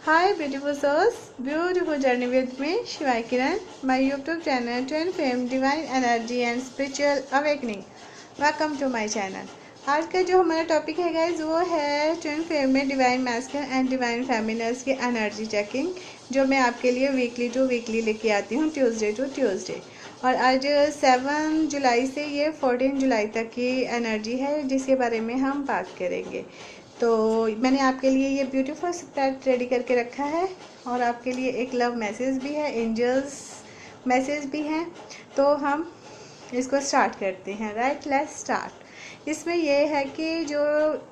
Hi beautiful souls, beautiful journey with me Shivai Kiran, my YouTube channel Twin Flame Divine Energy and Spiritual Awakening. Welcome to my channel. आज का जो हमारा topic है guys वो है twin flame में divine masculine and divine फेमिनस की energy checking, जो मैं आपके लिए वीकली टू वीकली लेके आती हूँ ट्यूसडे टू ट्यूसडे। और आज 7 जुलाई से ये 14 जुलाई तक की एनर्जी है जिसके बारे में हम बात करेंगे। तो मैंने आपके लिए ये ब्यूटीफुल स्प्रेड रेडी करके रखा है और आपके लिए एक लव मैसेज भी है, एंजल्स मैसेज भी हैं। तो हम इसको स्टार्ट करते हैं। Right, let's start. इसमें ये है कि जो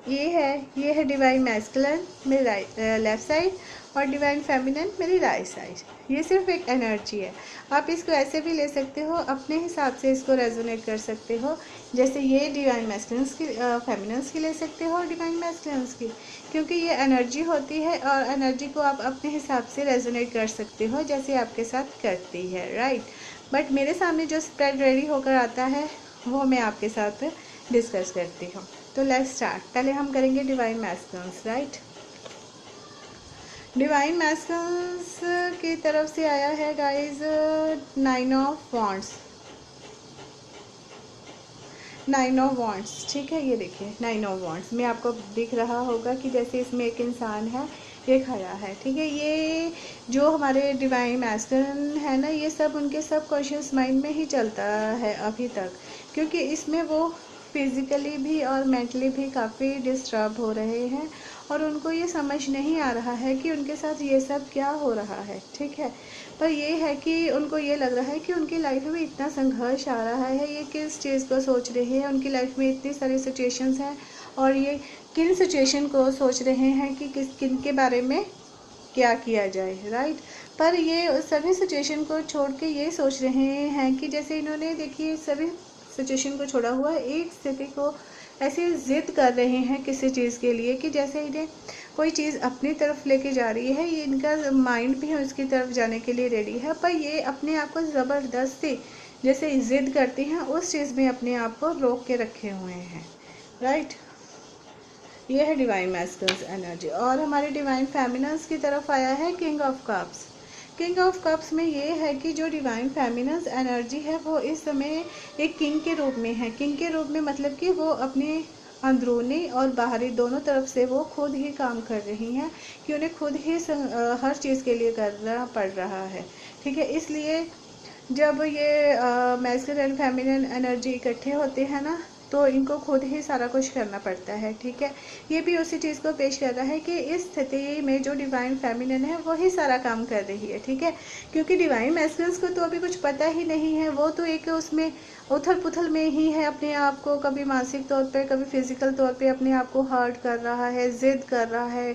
ये है डिवाइन मैस्कुलिन मेरी लेफ़्ट साइड और डिवाइन फेमिनिन मेरी राइट साइड। ये सिर्फ एक एनर्जी है। आप इसको ऐसे भी ले सकते हो, अपने हिसाब से इसको रेजोनेट कर सकते हो। जैसे ये डिवाइन मैस्कुलिन्स की फेमिनिन्स की ले सकते हो और डिवाइन मैस्कुलिन्स की, क्योंकि ये एनर्जी होती है और एनर्जी को आप अपने हिसाब से रेजोनेट कर सकते हो जैसे आपके साथ करती है। राइट, बट मेरे सामने जो स्प्रेड रेडी होकर आता है वो मैं आपके साथ डिस्कस करती हूँ। तो लेट्स स्टार्ट। पहले हम करेंगे divine masculines. Right, divine masculines की तरफ से आया है guys 9 of wands. 9 of wands, ठीक है। ये देखिए 9 ऑफ वॉन्ड्स में आपको दिख रहा होगा कि जैसे इसमें एक इंसान है, ये खड़ा है, ठीक है। ये जो हमारे डिवाइन मैस्कुलिन है ना, ये सब उनके सबकॉन्शियस माइंड में ही चलता है अभी तक, क्योंकि इसमें वो फिज़िकली भी और मेंटली भी काफ़ी डिस्टर्ब हो रहे हैं और उनको ये समझ नहीं आ रहा है कि उनके साथ ये सब क्या हो रहा है, ठीक है। पर ये है कि उनको ये लग रहा है कि उनकी लाइफ में इतना संघर्ष आ रहा है, ये किस चीज़ को सोच रहे हैं, उनकी लाइफ में इतनी सारी सिचुएशंस हैं और ये किन सिचुएशन को सोच रहे हैं कि किन के बारे में क्या किया जाए। राइट, पर ये सभी सिचुएशन को छोड़ के ये सोच रहे हैं कि जैसे इन्होंने देखिए सभी सिचुएशन को छोड़ा हुआ एक स्थिति को ऐसे ज़िद कर रहे हैं किसी चीज़ के लिए कि जैसे इन्हें कोई चीज़ अपनी तरफ लेके जा रही है, ये इनका माइंड भी उसकी तरफ जाने के लिए रेडी है, पर ये अपने आप को ज़बरदस्ती जैसे ज़िद करते हैं उस चीज़ में अपने आप को रोक के रखे हुए हैं। राइट, ये है डिवाइन मैस्कुलिन्स एनर्जी। और हमारे डिवाइन फेमिनिन्स की तरफ आया है king of cups. King of cups में ये है कि जो डिवाइन फेमिनिन्स एनर्जी है वो इस समय एक किंग के रूप में है। किंग के रूप में मतलब कि वो अपने अंदरूनी और बाहरी दोनों तरफ से वो खुद ही काम कर रही हैं कि उन्हें खुद ही हर चीज़ के लिए करना पड़ रहा है, ठीक है। इसलिए जब ये मैस्कुलिन एंड फेमिनिन एनर्जी इकट्ठे होते हैं ना, तो इनको खुद ही सारा कुछ करना पड़ता है, ठीक है। ये भी उसी चीज़ को पेश कर रहा है कि इस स्थिति में जो डिवाइन फेमिनिन है वही सारा काम कर रही है, ठीक है। क्योंकि डिवाइन मैस्कुलिन्स को तो अभी कुछ पता ही नहीं है, वो तो एक उसमें उथल पुथल में ही है, अपने आप को कभी मानसिक तौर पे कभी फिजिकल तौर पे अपने आप को हर्ट कर रहा है, जिद कर रहा है।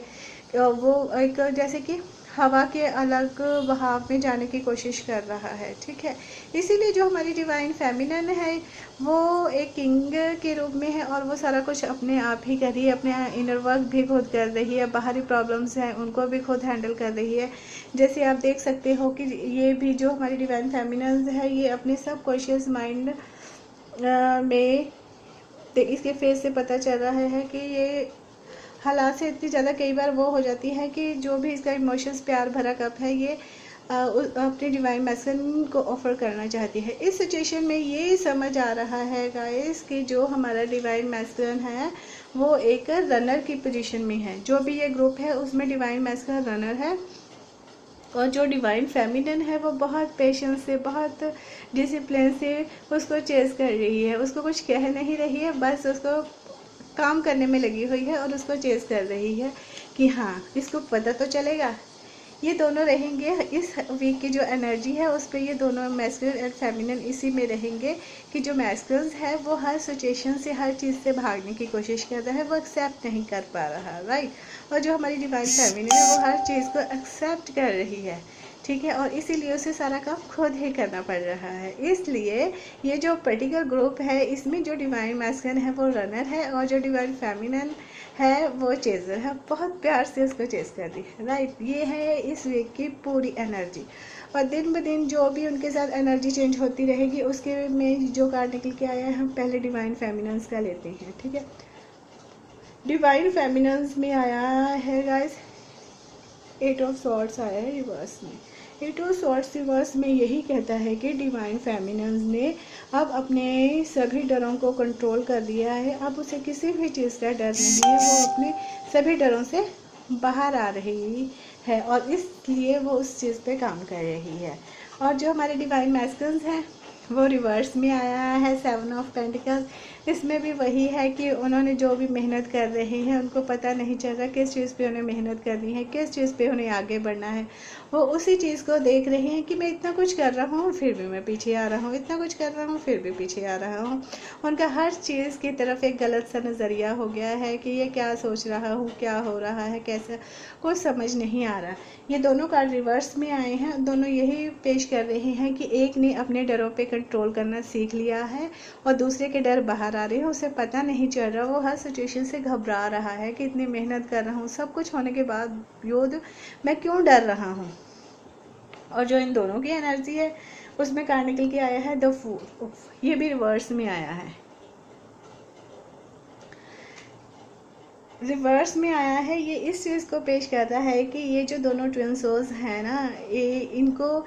वो एक जैसे कि हवा के अलग बहाव में जाने की कोशिश कर रहा है, ठीक है। इसीलिए जो हमारी डिवाइन फेमिनिन है वो एक किंग के रूप में है और वो सारा कुछ अपने आप ही कर रही है, अपने इनर वर्क भी खुद कर रही है, बाहरी प्रॉब्लम्स हैं उनको भी खुद हैंडल कर रही है। जैसे आप देख सकते हो कि ये भी जो हमारी डिवाइन फेमिनिन है ये अपने सब कॉन्शियस माइंड में इसके फेस से पता चल रहा है कि ये हालात से इतनी ज़्यादा कई बार वो हो जाती है कि जो भी इसका इमोशंस प्यार भरा कप है ये अपने डिवाइन मैस्कुलिन को ऑफर करना चाहती है। इस सिचुएशन में ये समझ आ रहा है गाइस कि जो हमारा डिवाइन मैस्कुलिन है वो एक रनर की पोजीशन में है। जो भी ये ग्रुप है उसमें डिवाइन मैस्कुलिन रनर है और जो डिवाइन फेमिनिन है वो बहुत पेशेंस से, बहुत डिसिप्लिन से उसको चेस कर रही है, उसको कुछ कह नहीं रही है, बस उसको काम करने में लगी हुई है और उसको चेस कर रही है कि हाँ इसको पता तो चलेगा। ये दोनों रहेंगे इस वीक की जो एनर्जी है उस पर, ये दोनों मैस्कुलिन एंड फेमिनिन इसी में रहेंगे कि जो मैस्कुलिन है वो हर सिचुएशन से, हर चीज़ से भागने की कोशिश कर रहा है, वो एक्सेप्ट नहीं कर पा रहा। राइट, और जो हमारी डिवाइन फेमिनिन है वो हर चीज़ को एक्सेप्ट कर रही है, ठीक है। और इसीलिए उसे सारा काम खुद ही करना पड़ रहा है। इसलिए ये जो पर्टिकुलर ग्रुप है इसमें जो डिवाइन मैस्कुलिन है वो रनर है और जो डिवाइन फेमिनिन है वो चेजर है, बहुत प्यार से उसको चेस कर रही है। राइट, ये है इस वीक की पूरी एनर्जी। और दिन ब दिन जो भी उनके साथ एनर्जी चेंज होती रहेगी उसके में जो कार्ड निकल के आया है हम पहले डिवाइन फेमिनिन्स का लेते हैं, ठीक है। डिवाइन फेमिनिन्स में आया है गाइस एट ऑफ सॉर्ड्स आया है रिवर्स में। एट ऑफ सॉर्ड्स रिवर्स में यही कहता है कि डिवाइन फेमिनिन्स ने अब अपने सभी डरों को कंट्रोल कर लिया है। अब उसे किसी भी चीज़ का डर नहीं है, वो अपने सभी डरों से बाहर आ रही है और इसलिए वो उस चीज़ पे काम कर रही है। और जो हमारे डिवाइन मैस्कुलिन्स हैं वो रिवर्स में आया है सेवन ऑफ पेंटिकल्स। इसमें भी वही है कि उन्होंने जो भी मेहनत कर रहे हैं उनको पता नहीं चल रहा किस चीज़ पे उन्हें मेहनत करनी है, किस चीज़ पे उन्हें आगे बढ़ना है। वो उसी चीज़ को देख रहे हैं कि मैं इतना कुछ कर रहा हूँ फिर भी मैं पीछे आ रहा हूँ, इतना कुछ कर रहा हूँ फिर भी पीछे आ रहा हूँ। उनका हर चीज़ की तरफ एक गलत सा नज़रिया हो गया है कि ये क्या सोच रहा हूँ, क्या हो रहा है, कैसा, कुछ समझ नहीं आ रहा। ये दोनों कार्ड रिवर्स में आए हैं। दोनों यही पेश कर रहे हैं कि एक ने अपने डरों पे कंट्रोल करना सीख लिया है और दूसरे के डर बाहर आ रहे हैं, उसे पता नहीं चल रहा, वो हर सिचुएशन से घबरा रहा है कि इतनी मेहनत कर रहा हूँ, सब कुछ होने के बाद मैं क्यों डर रहा हूँ। और जो इन दोनों की एनर्जी है उसमें कार्ड निकल के आया है द फूल, ये भी रिवर्स में आया है। रिवर्स में आया है, ये इस चीज़ को पेश करता है कि ये जो दोनों ट्विन सोल्स हैं ना, ये इनको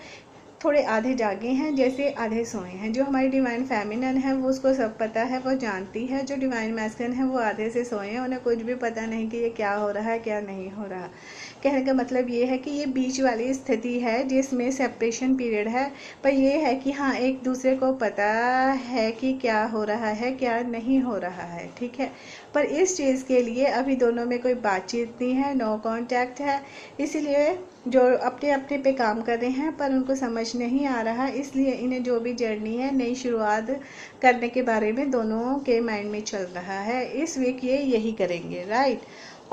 थोड़े आधे जागे हैं जैसे आधे सोए हैं। जो हमारी डिवाइन फेमिनिन है वो उसको सब पता है, वो जानती है। जो डिवाइन मैस्कुलिन है वो आधे से सोए हैं, उन्हें कुछ भी पता नहीं कि ये क्या हो रहा है क्या नहीं हो रहा। कहने का मतलब ये है कि ये बीच वाली स्थिति है जिसमें सेपरेशन पीरियड है, पर ये है कि हाँ एक दूसरे को पता है कि क्या हो रहा है क्या नहीं हो रहा है, ठीक है। पर इस चीज़ के लिए अभी दोनों में कोई बातचीत नहीं है, नो कांटेक्ट है। इसीलिए जो अपने अपने पे काम कर रहे हैं पर उनको समझ नहीं आ रहा, इसलिए इन्हें जो भी जर्नी है नई शुरुआत करने के बारे में दोनों के माइंड में चल रहा है। इस वीक ये यही करेंगे, राइट।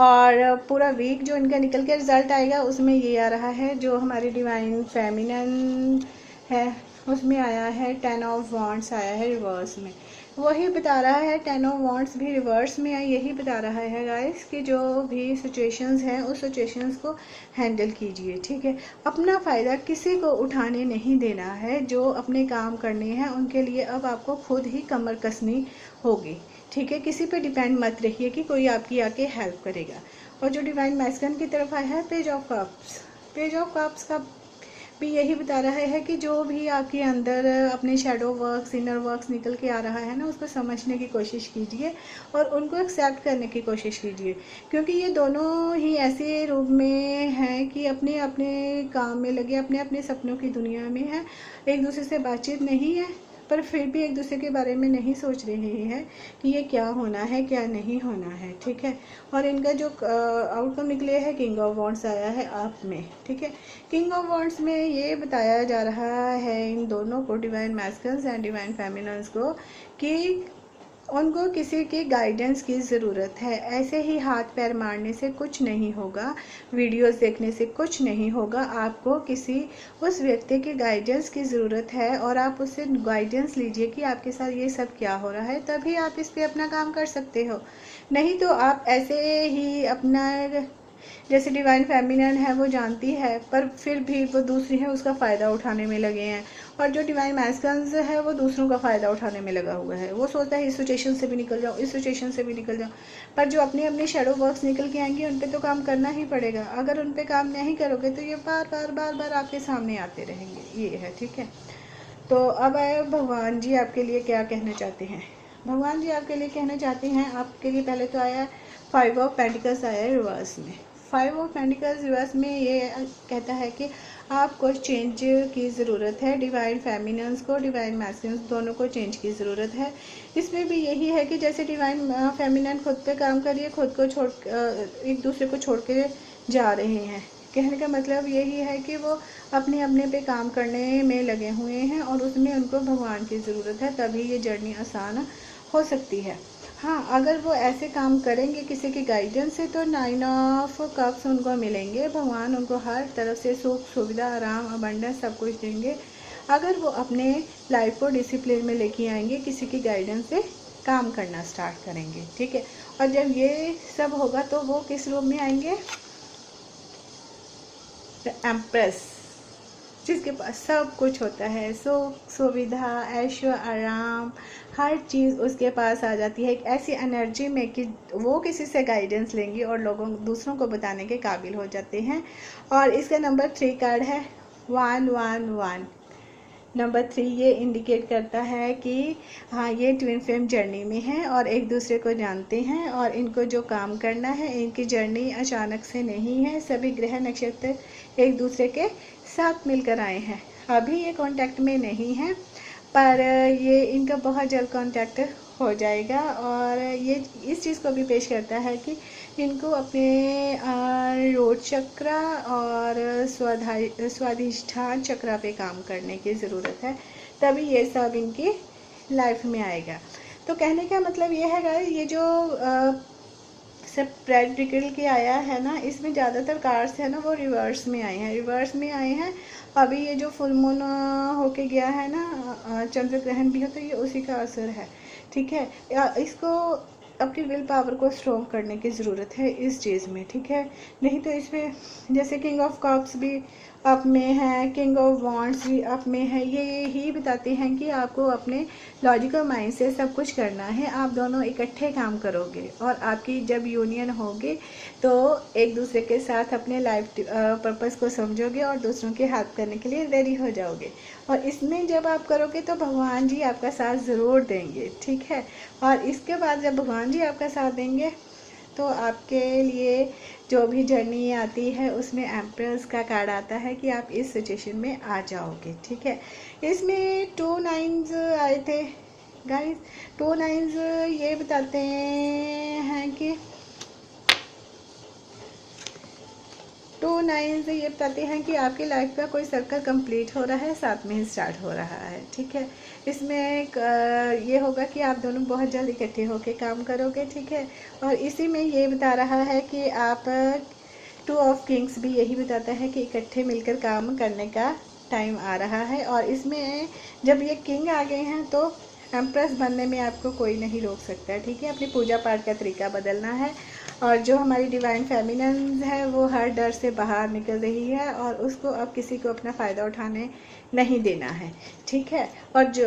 और पूरा वीक जो इनका निकल के रिजल्ट आएगा उसमें ये आ रहा है, जो हमारी डिवाइन फेमिनिन है उसमें आया है 10 ऑफ वॉन्ड्स आया है रिवर्स में। वही बता रहा है 10 ऑफ वॉन्ड्स भी रिवर्स में है, यही बता रहा है गाइस कि जो भी सिचुएशंस हैं उस सिचुएशंस को हैंडल कीजिए, ठीक है। अपना फ़ायदा किसी को उठाने नहीं देना है। जो अपने काम करने हैं उनके लिए अब आपको खुद ही कमर कसनी होगी, ठीक है। किसी पे डिपेंड मत रहिए कि कोई आपकी आके हेल्प करेगा। और जो डिवाइन मैस्कुलिन की तरफ आया है page of cups, page of cups का भी यही बता रहा है कि जो भी आपके अंदर अपने शेडो वर्क्स इनर वर्क्स निकल के आ रहा है ना, उसको समझने की कोशिश कीजिए और उनको एक्सेप्ट करने की कोशिश कीजिए। क्योंकि ये दोनों ही ऐसे रूप में हैं कि अपने अपने काम में लगे, अपने अपने सपनों की दुनिया में है, एक दूसरे से बातचीत नहीं है, पर फिर भी एक दूसरे के बारे में नहीं सोच रहे हैं कि ये क्या होना है क्या नहीं होना है, ठीक है। और इनका जो आउटकम निकले है किंग ऑफ वॉन्ड्स आया है आप में, ठीक है। किंग ऑफ वॉन्ड्स में ये बताया जा रहा है इन दोनों को, divine masculines and divine feminines को, कि उनको किसी की गाइडेंस की ज़रूरत है। ऐसे ही हाथ पैर मारने से कुछ नहीं होगा, वीडियोस देखने से कुछ नहीं होगा। आपको किसी उस व्यक्ति की गाइडेंस की ज़रूरत है और आप उससे गाइडेंस लीजिए कि आपके साथ ये सब क्या हो रहा है, तभी आप इस पर अपना काम कर सकते हो। नहीं तो आप ऐसे ही अपना, जैसे डिवाइन फेमिनिन है वो जानती है पर फिर भी वो दूसरी है उसका फ़ायदा उठाने में लगे हैं। और जो डिवाइन मैस्कुलिन्स है वो दूसरों का फ़ायदा उठाने में लगा हुआ है। वो सोचता है इस सिचुएशन से भी निकल जाओ, इस सिचुएशन से भी निकल जाओ, पर जो अपने अपने शेडो वर्क्स निकल के आएंगे उन पर तो काम करना ही पड़ेगा। अगर उन पर काम नहीं करोगे तो ये बार बार बार बार आपके सामने आते रहेंगे, ये है, ठीक है। तो अब आए भगवान जी आपके लिए क्या कहना चाहते हैं। भगवान जी आपके लिए कहना चाहते हैं, आपके लिए पहले तो आया 5 ऑफ पेंटिकल्स आया है रिवर्स में। 5 ऑफ पेंटिकल्स रिवर्स में ये कहता है कि आपको चेंज की ज़रूरत है। डिवाइन फेमिनिन्स को, डिवाइन मैस्कुलिन्स दोनों को चेंज की ज़रूरत है। इसमें भी यही है कि जैसे डिवाइन फेमिनिन खुद पे काम करिए, खुद को छोड़ एक दूसरे को छोड़ के जा रहे हैं। कहने का मतलब यही है कि वो अपने अपने पे काम करने में लगे हुए हैं और उसमें उनको भगवान की ज़रूरत है, तभी ये जर्नी आसान हो सकती है। हाँ, अगर वो ऐसे काम करेंगे किसी की गाइडेंस से तो 9 ऑफ कप्स उनको मिलेंगे। भगवान उनको हर तरफ से सुख सुविधा आराम अबंडेंस सब कुछ देंगे अगर वो अपने लाइफ को डिसिप्लिन में लेके आएंगे, किसी की गाइडेंस से काम करना स्टार्ट करेंगे, ठीक है। और जब ये सब होगा तो वो किस रूप में आएंगे, द एम्प्रेस, जिसके पास सब कुछ होता है, सुख सुविधा ऐशो आराम, हर चीज़ उसके पास आ जाती है एक ऐसी एनर्जी में कि वो किसी से गाइडेंस लेंगी और दूसरों को बताने के काबिल हो जाते हैं। और इसका नंबर 3 कार्ड है 111। नंबर 3 ये इंडिकेट करता है कि हाँ, ये ट्विन फ्लेम जर्नी में है और एक दूसरे को जानते हैं और इनको जो काम करना है, इनकी जर्नी अचानक से नहीं है, सभी ग्रह नक्षत्र एक दूसरे के साथ मिलकर आए हैं। अभी ये कांटेक्ट में नहीं है, पर ये इनका बहुत जल्द कांटेक्ट हो जाएगा। और ये इस चीज़ को भी पेश करता है कि इनको अपने रोट चक्र और स्वाधिष्ठान चक्र पे काम करने की ज़रूरत है, तभी ये सब इनकी लाइफ में आएगा। तो कहने का मतलब ये है गाइस, ये जो सब प्रैक्टिकल के आया है ना, इसमें ज़्यादातर कार्ड्स है ना वो रिवर्स में आए हैं। अभी ये जो फुल मून होके गया है ना, चंद्र ग्रहण भी हो, तो ये उसी का असर है, ठीक है। इसको अपनी विल पावर को स्ट्रॉन्ग करने की ज़रूरत है इस चीज़ में, ठीक है। नहीं तो इसमें जैसे किंग ऑफ कप्स भी अप में है, किंग ऑफ वॉन्ड्स भी अप में है, ये ही बताते हैं कि आपको अपने लॉजिकल माइंड से सब कुछ करना है। आप दोनों इकट्ठे काम करोगे और आपकी जब यूनियन होगी तो एक दूसरे के साथ अपने लाइफ पर्पस को समझोगे और दूसरों की हेल्प करने के लिए रेडी हो जाओगे। और इसमें जब आप करोगे तो भगवान जी आपका साथ ज़रूर देंगे, ठीक है। और इसके बाद जब भगवान जी आपका साथ देंगे तो आपके लिए जो भी जर्नी आती है उसमें एम्प्रेस का कार्ड आता है कि आप इस सिचुएशन में आ जाओगे, ठीक है। इसमें 2 नाइन्स आए थे गाइस। 2 नाइन्स ये बताते हैं कि 2 नाइन्स ये बताते हैं कि आपकी लाइफ का कोई सर्कल कंप्लीट हो रहा है, साथ में ही स्टार्ट हो रहा है, ठीक है। इसमें ये होगा कि आप दोनों बहुत जल्द इकट्ठे होकर काम करोगे, ठीक है। और इसी में ये बता रहा है कि आप 2 ऑफ किंग्स भी यही बताता है कि इकट्ठे मिलकर काम करने का टाइम आ रहा है। और इसमें जब ये किंग आ गए हैं तो एम्प्रेस बनने में आपको कोई नहीं रोक सकता है, ठीक है। अपनी पूजा पाठ का तरीका बदलना है। और जो हमारी डिवाइन फेमिनिन है वो हर डर से बाहर निकल रही है और उसको अब किसी को अपना फ़ायदा उठाने नहीं देना है, ठीक है। और जो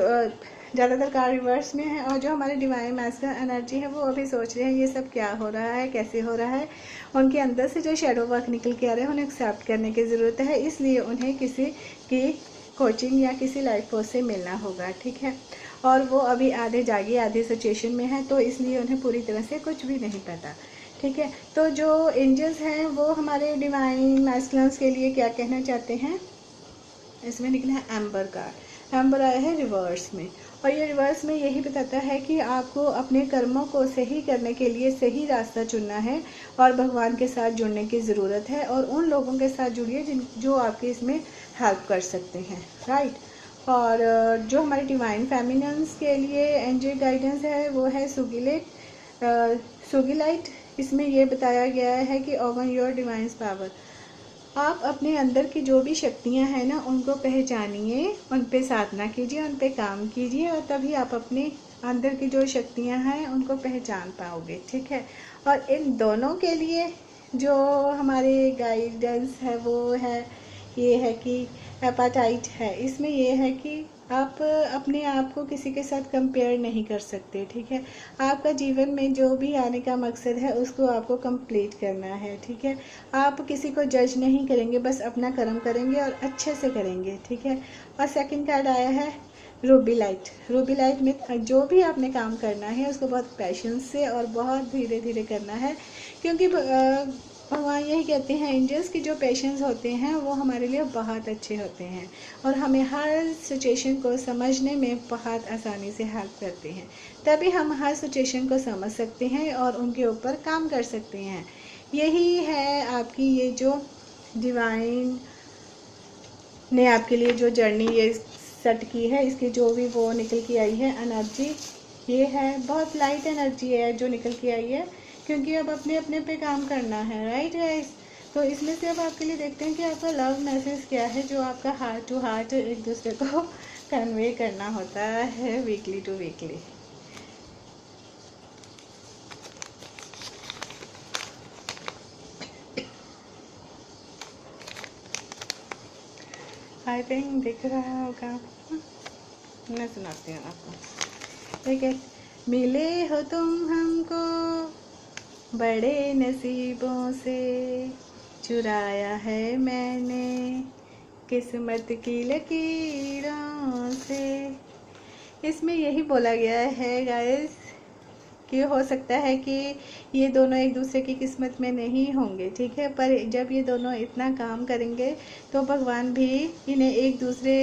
ज़्यादातर कार्ड रिवर्स में है और जो हमारी डिवाइन मैस्कुलिन एनर्जी है वो अभी सोच रहे हैं ये सब क्या हो रहा है, कैसे हो रहा है। उनके अंदर से जो शेडो वर्क निकल के आ रहे हैं उन्हें एक्सेप्ट करने की ज़रूरत है, इसलिए उन्हें किसी की कोचिंग या किसी लाइफ कोच से मिलना होगा, ठीक है। और वो अभी आधे जागे आधे सिचुएशन में है, तो इसलिए उन्हें पूरी तरह से कुछ भी नहीं पता, ठीक है। तो जो एंजल्स हैं वो हमारे डिवाइन मैस्कुलिन्स के लिए क्या कहना चाहते हैं, इसमें निकला है एम्बर कार्ड। एम्बर आया है रिवर्स में और ये रिवर्स में यही बताता है कि आपको अपने कर्मों को सही करने के लिए सही रास्ता चुनना है और भगवान के साथ जुड़ने की ज़रूरत है। और उन लोगों के साथ जुड़िए जो आपके इसमें हेल्प कर सकते हैं, राइट। और जो हमारे डिवाइन फेमिनिन्स के लिए एंजल गाइडेंस है वो है सुगिलाइट। इसमें ये बताया गया है कि ओवन योर डिवाइन पावर, आप अपने अंदर की जो भी शक्तियां हैं ना उनको पहचानिए, उन पे साधना कीजिए, उन पे काम कीजिए और तभी आप अपने अंदर की जो शक्तियां हैं उनको पहचान पाओगे, ठीक है। और इन दोनों के लिए जो हमारे गाइडेंस है वो है ये है कि हेपाटाइट है। इसमें ये है कि आप अपने आप को किसी के साथ कंपेयर नहीं कर सकते, ठीक है। आपका जीवन में जो भी आने का मकसद है उसको आपको कंप्लीट करना है, ठीक है। आप किसी को जज नहीं करेंगे, बस अपना कर्म करेंगे और अच्छे से करेंगे, ठीक है। और सेकंड कार्ड आया है रूबी लाइट। रूबी लाइट में जो भी आपने काम करना है उसको बहुत पैशंस से और बहुत धीरे धीरे करना है, क्योंकि भगवान यही कहते हैं एंजल्स की जो पेशेंस होते हैं वो हमारे लिए बहुत अच्छे होते हैं और हमें हर सिचुएशन को समझने में बहुत आसानी से हेल्प करते हैं, तभी हम हर सिचुएशन को समझ सकते हैं और उनके ऊपर काम कर सकते हैं। यही है आपकी ये जो डिवाइन ने आपके लिए जो जर्नी ये सेट की है, इसकी जो भी वो निकल के आई है एनर्जी, ये है बहुत लाइट एनर्जी है जो निकल के आई है, क्योंकि अब अपने अपने पे काम करना है, राइट गाइस। तो इसमें से अब आपके लिए देखते हैं कि आपका लव मैसेज क्या है जो आपका हार्ट टू हार्ट एक दूसरे को कन्वे करना होता है weekly to weekly. I think दिख रहा होगा। मैं सुनाती हूँ आपको। ठीक है। मिले हो तुम हमको बड़े नसीबों से, चुराया है मैंने किस्मत की लकीरों से। इसमें यही बोला गया है गाइस कि हो सकता है कि ये दोनों एक दूसरे की किस्मत में नहीं होंगे, ठीक है, पर जब ये दोनों इतना काम करेंगे तो भगवान भी इन्हें एक दूसरे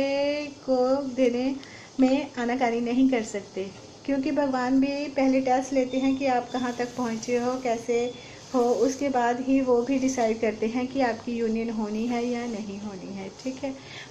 को देने में आनाकानी नहीं कर सकते, क्योंकि भगवान भी पहले टेस्ट लेते हैं कि आप कहाँ तक पहुँचे हो, कैसे हो, उसके बाद ही वो भी डिसाइड करते हैं कि आपकी यूनियन होनी है या नहीं होनी है। ठीक है।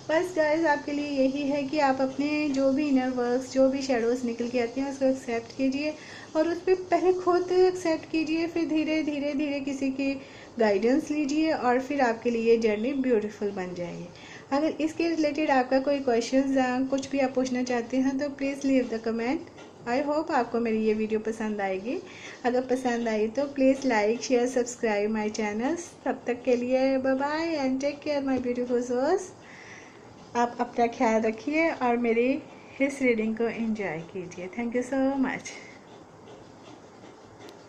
बस गाइस आपके लिए यही है कि आप अपने जो भी इनर वर्क्स, जो भी शेडोज़ निकल के आती हैं उसको एक्सेप्ट कीजिए और उस पर पहले खुद एक्सेप्ट कीजिए, फिर धीरे धीरे धीरे किसी की गाइडेंस लीजिए और फिर आपके लिए ये जर्नी ब्यूटीफुल बन जाएगी। अगर इसके रिलेटेड आपका कोई क्वेश्चन कुछ भी आप पूछना चाहते हैं तो please leave the comment. I hope आपको मेरी ये वीडियो पसंद आएगी। अगर पसंद आई तो please like share subscribe my channel. तब तक के लिए bye bye and take care my beautiful souls. आप अपना ख्याल रखिए और मेरी इस रीडिंग को एंजॉय कीजिए। Thank you so much.